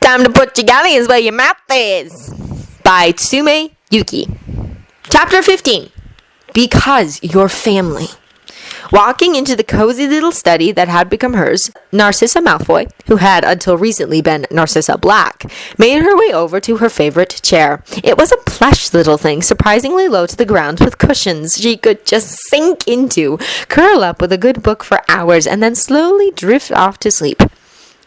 Time to put your galleons where your mouth is. By Tsume Yuki. Chapter 15. Because you're family. Walking into the cozy little study that had become hers, Narcissa Malfoy, who had until recently been Narcissa Black, made her way over to her favorite chair. It was a plush little thing, surprisingly low to the ground, with cushions she could just sink into, curl up with a good book for hours, and then slowly drift off to sleep.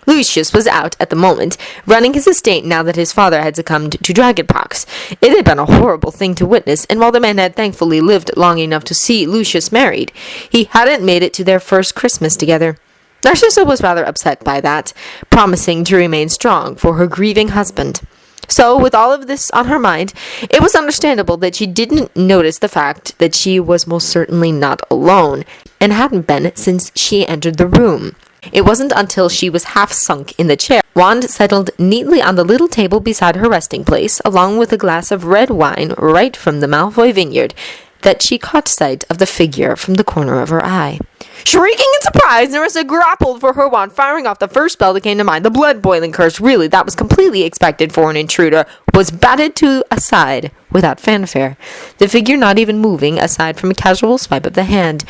Lucius was out at the moment, running his estate now that his father had succumbed to dragonpox. It had been a horrible thing to witness, and while the man had thankfully lived long enough to see Lucius married, he hadn't made it to their first Christmas together. Narcissa was rather upset by that, promising to remain strong for her grieving husband. So, with all of this on her mind, it was understandable that she didn't notice the fact that she was most certainly not alone, and hadn't been since she entered the room. It wasn't until she was half sunk in the chair, wand settled neatly on the little table beside her resting place, along with a glass of red wine right from the Malfoy vineyard, that she caught sight of the figure from the corner of her eye. Shrieking in surprise, Narissa grappled for her wand, firing off the first spell that came to mind. The blood-boiling curse, really, that was completely expected for an intruder, was batted to aside without fanfare, the figure not even moving aside from a casual swipe of the hand.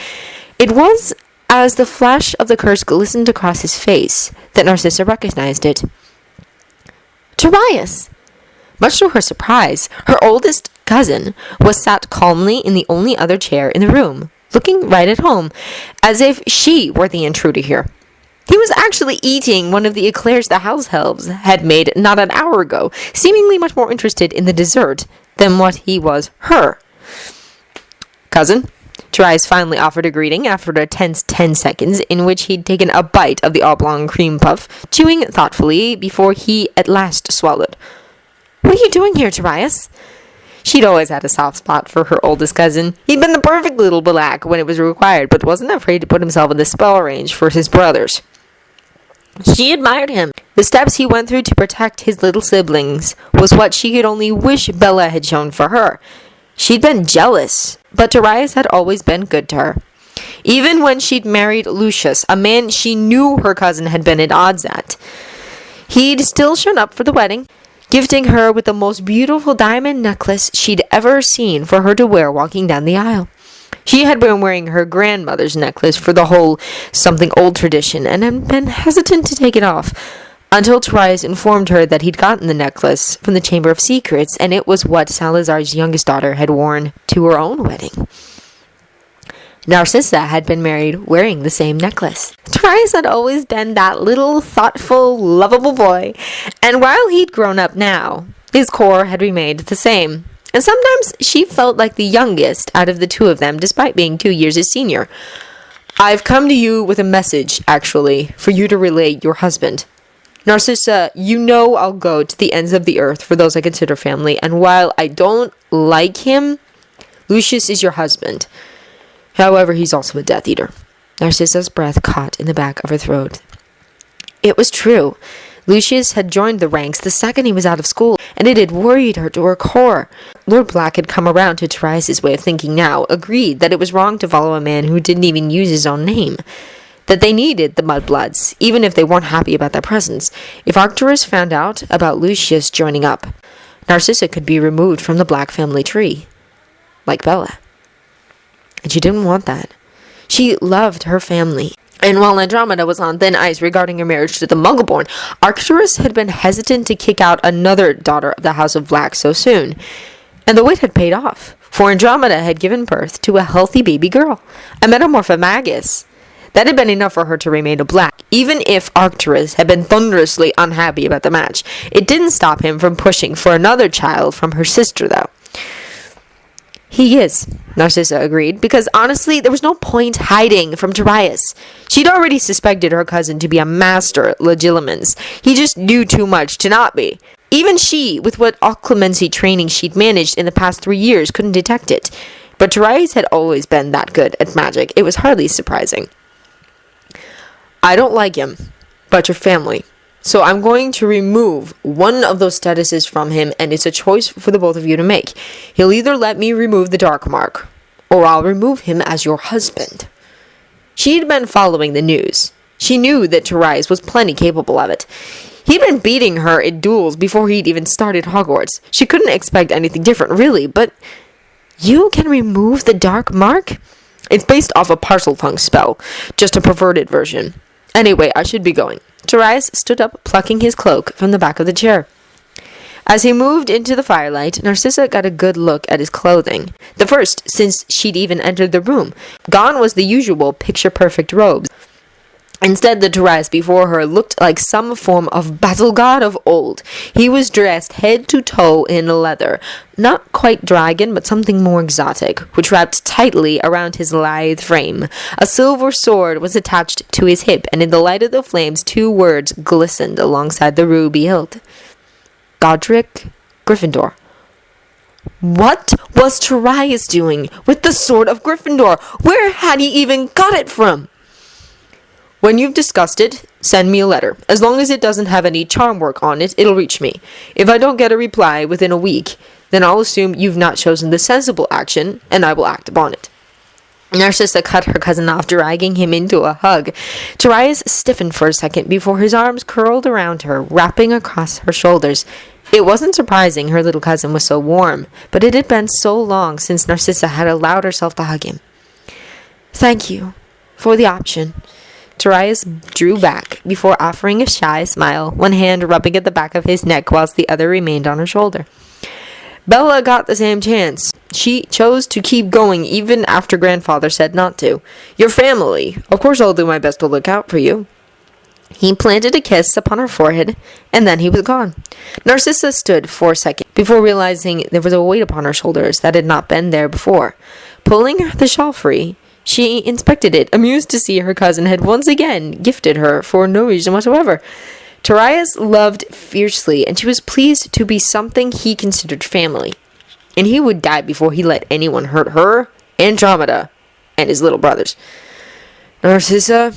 It was as the flash of the curse glistened across his face that Narcissa recognized it. Turais! Much to her surprise, her oldest cousin was sat calmly in the only other chair in the room, looking right at home, as if she were the intruder here. He was actually eating one of the eclairs the house elves had made not an hour ago, seemingly much more interested in the dessert than what he was her. Cousin? Turais finally offered a greeting after a tense 10 seconds in which he'd taken a bite of the oblong cream puff, chewing thoughtfully before he at last swallowed. What are you doing here, Turais? She'd always had a soft spot for her oldest cousin. He'd been the perfect little black when it was required, but wasn't afraid to put himself in the spell range for his brothers. She admired him. The steps he went through to protect his little siblings was what she could only wish Bella had shown for her. She'd been jealous, but Turais had always been good to her. Even when she'd married Lucius, a man she knew her cousin had been at odds at, he'd still shown up for the wedding, gifting her with the most beautiful diamond necklace she'd ever seen for her to wear walking down the aisle. She had been wearing her grandmother's necklace for the whole something old tradition, and had been hesitant to take it off, until Turais informed her that he'd gotten the necklace from the Chamber of Secrets, and it was what Salazar's youngest daughter had worn to her own wedding. Narcissa had been married wearing the same necklace. Turais had always been that little, thoughtful, lovable boy, and while he'd grown up now, his core had remained the same. And sometimes she felt like the youngest out of the two of them, despite being 2 years his senior. I've come to you with a message, actually, for you to relay your husband. Narcissa, you know I'll go to the ends of the earth for those I consider family, and while I don't like him, Lucius is your husband. However, he's also a Death Eater. Narcissa's breath caught in the back of her throat. It was true. Lucius had joined the ranks the second he was out of school, and it had worried her to her core. Lord Black had come around to Turais' way of thinking now, agreed that it was wrong to follow a man who didn't even use his own name, that they needed the Mudbloods, even if they weren't happy about their presence. If Arcturus found out about Lucius joining up, Narcissa could be removed from the Black family tree, like Bella. And she didn't want that. She loved her family. And while Andromeda was on thin ice regarding her marriage to the Muggleborn, Arcturus had been hesitant to kick out another daughter of the House of Black so soon. And the wait had paid off, for Andromeda had given birth to a healthy baby girl, a metamorphomagus. That had been enough for her to remain a Black. Even if Arcturus had been thunderously unhappy about the match, it didn't stop him from pushing for another child from her sister, though. He is, Narcissa agreed, because honestly, there was no point hiding from Turais. She'd already suspected her cousin to be a master at legilimens. He just knew too much to not be. Even she, with what occlumency training she'd managed in the past 3 years, couldn't detect it. But Turais had always been that good at magic. It was hardly surprising. I don't like him, but your family. So I'm going to remove one of those statuses from him, and it's a choice for the both of you to make. He'll either let me remove the Dark Mark, or I'll remove him as your husband. She'd been following the news. She knew that Turais was plenty capable of it. He'd been beating her in duels before he'd even started Hogwarts. She couldn't expect anything different, really, but... You can remove the dark mark? It's based off a Parseltongue spell, just a perverted version. Anyway, I should be going. Turais stood up, plucking his cloak from the back of the chair. As he moved into the firelight, Narcissa got a good look at his clothing. The first since she'd even entered the room. Gone was the usual picture-perfect robes. Instead, the Turais before her looked like some form of battle god of old. He was dressed head to toe in leather. Not quite dragon, but something more exotic, which wrapped tightly around his lithe frame. A silver sword was attached to his hip, and in the light of the flames, 2 words glistened alongside the ruby hilt. Godric Gryffindor. What was Turais doing with the sword of Gryffindor? Where had he even got it from? When you've discussed it, send me a letter. As long as it doesn't have any charm work on it, it'll reach me. If I don't get a reply within a week, then I'll assume you've not chosen the sensible action, and I will act upon it. Narcissa cut her cousin off, dragging him into a hug. Turais stiffened for a second before his arms curled around her, wrapping across her shoulders. It wasn't surprising her little cousin was so warm, but it had been so long since Narcissa had allowed herself to hug him. Thank you for the option. Turais drew back before offering a shy smile, one hand rubbing at the back of his neck whilst the other remained on her shoulder. Bella got the same chance. She chose to keep going even after grandfather said not to. Your family. Of course I'll do my best to look out for you. He planted a kiss upon her forehead, and then he was gone. Narcissa stood for a second before realizing there was a weight upon her shoulders that had not been there before. Pulling the shawl free, she inspected it, amused to see her cousin had once again gifted her for no reason whatsoever. Turais loved fiercely, and she was pleased to be something he considered family. And he would die before he let anyone hurt her, Andromeda, and his little brothers. Narcissa...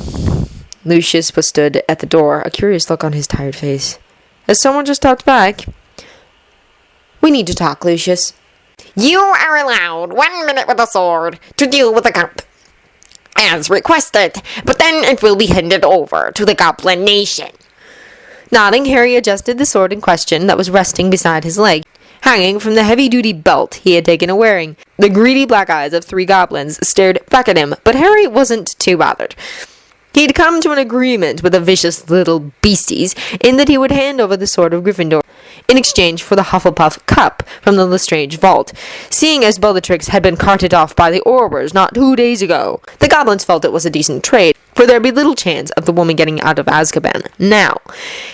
Lucius stood at the door, a curious look on his tired face. Has someone just talked back? We need to talk, Lucius. You are allowed 1 minute with the sword to deal with the cup, as requested, but then it will be handed over to the Goblin Nation. Nodding, Harry adjusted the sword in question that was resting beside his leg, hanging from the heavy-duty belt he had taken a wearing. The greedy black eyes of 3 goblins stared back at him, but Harry wasn't too bothered. He'd come to an agreement with the vicious little beasties in that he would hand over the sword of Gryffindor in exchange for the Hufflepuff cup from the Lestrange vault, seeing as Bellatrix had been carted off by the Aurors not 2 days ago. The goblins felt it was a decent trade, for there'd be little chance of the woman getting out of Azkaban. Now,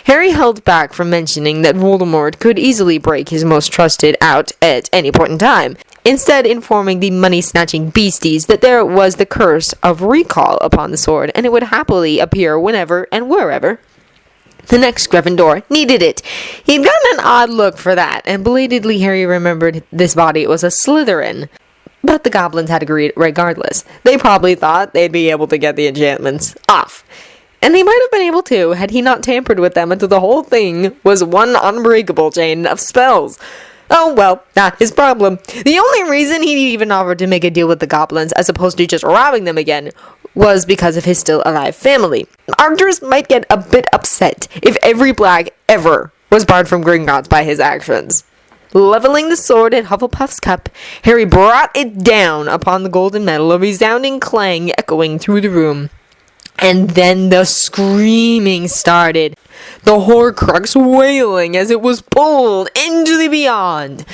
Harry held back from mentioning that Voldemort could easily break his most trusted out at any point in time, instead informing the money-snatching beasties that there was the curse of recall upon the sword, and it would happily appear whenever and wherever the next Gryffindor needed it. He'd gotten an odd look for that, and belatedly Harry remembered this body was a Slytherin. But the goblins had agreed regardless. They probably thought they'd be able to get the enchantments off. And they might have been able to, had he not tampered with them until the whole thing was one unbreakable chain of spells. Oh, well, not his problem. The only reason he even offered to make a deal with the goblins, as opposed to just robbing them again, was because of his still-alive family. Arcturus might get a bit upset if every black ever was barred from Gringotts by his actions. Leveling the sword at Hufflepuff's cup, Harry brought it down upon the golden metal, a resounding clang echoing through the room. And then the screaming started, the Horcrux wailing as it was pulled into the beyond.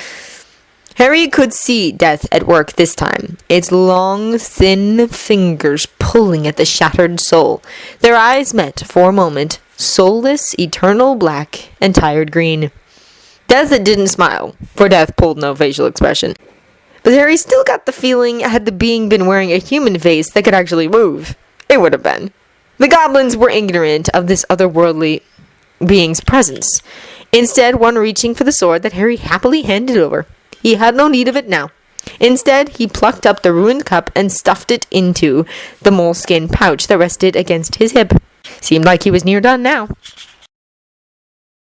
Harry could see death at work this time, its long, thin fingers pulling at the shattered soul. Their eyes met for a moment, soulless, eternal black, and tired green. Death didn't smile, for death pulled no facial expression. But Harry still got the feeling, had the being been wearing a human face that could actually move, it would have been. The goblins were ignorant of this otherworldly being's presence. Instead, one reaching for the sword that Harry happily handed over. He had no need of it now. Instead, he plucked up the ruined cup and stuffed it into the moleskin pouch that rested against his hip. Seemed like he was near done now.